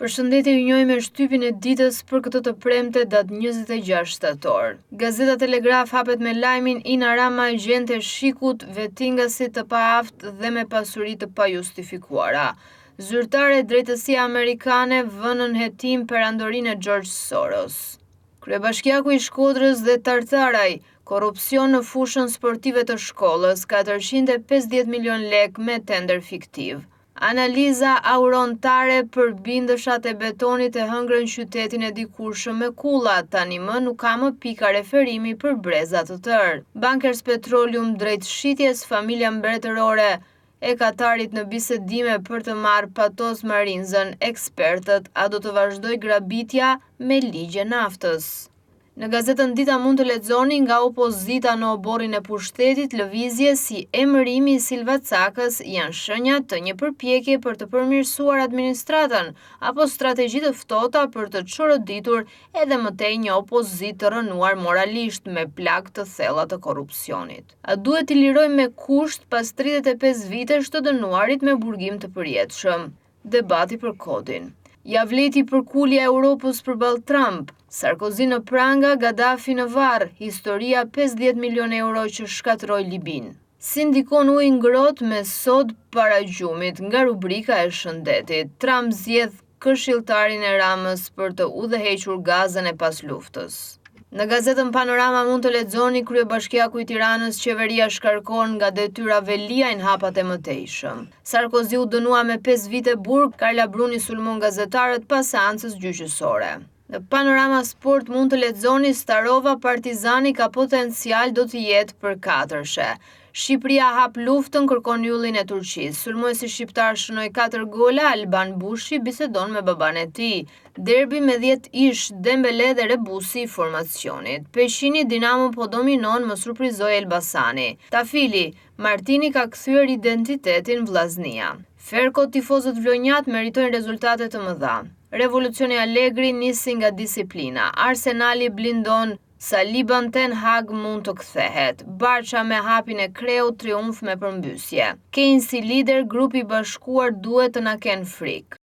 Përshëndetje, ju njohim me shtypin e ditës për këtë të premte datë 26 shtator. Gazeta Telegraf hapet me lajmin Ina Rama gjente shikut vettingasit të paaft dhe me pasuri të pajustifikuara. Zyrtare drejtësia amerikane vënën hetim perandorinë e George Soros. Kryebashkiaku i Shkodrës dhe Tartaraj, korrupsion në fushën sportive të shkollës, 450 milion lek me tender fiktiv. Analiza aurontare për bindëshat e betonit e hëngrën qytetin e dikurshëm me kulla, tani më nuk ka më pika referimi për breza të tërë. Bankers Petroleum drejt shitjes, familja mbretërore e Katarit në bisedime për të marrë patos Marinzën, ekspertët a do të vazhdoj grabitja me ligje naftës. Në gazetën Dita mund të lexoni nga opozita në oborrin e pushtetit, lëvizje si emërimi i Silvacakës janë shenja të një përpjekje për të përmirësuar administratën apo strategji të ftohta për të çoroditur edhe më tej një opozitë të rënuar moralisht me plagë të thella të korrupsionit. A duhet i lirojmë me kusht pas 35 vitesh të dënuarit me burgim të përjetshëm? Debati për kodin. Javleti për kulja e Europës përballë Trump. Sarkozy në pranga, Gaddafi në varr, historia 50 milion euro që shkatroi Libin. Si ndikon uji ngrohtë me sod para gjumit nga rubrika e shëndetit. Trump zgjedh këshilltarin e Ramës për të udhëhequr Gazën e pas luftës. Në gazetën Panorama mund të lexoni kryebashkiaku i Tiranës, qeveria shkarkon nga detyra Velia në hapat e mëtejshëm. Sarkozy u dënua me 5 vite burg, Karla Bruni sulmon gazetarët pas seancës gjyqësore. Në Panorama Sport mund të lexoni Starova Partizani ka potencial do të jetë për katërshe. Shqipëria hap luftën, kërkon yllin e Turqisë. Sulmuesi shqiptar shënoi 4 gola, Alban Bushi bisedon me baban e tij. Derbi me 10 ish, Dembele dhe Rebusi i formacionit. Peshini Dinamo po dominon, më surprizoi Elbasani. Tafili, Martini ka kthyer identitetin vllaznia. Ferko tifozët vlonjat meritojnë rezultate të mëdha. Revolucioni Allegri nisi nga disiplina. Arsenali blindon Saliban, Ten Hag mund të kthehet. Barça me hapin e Kreut, triumf me përmbysje. Kane si lider, grupi i bashkuar duhet të na kenë frikë.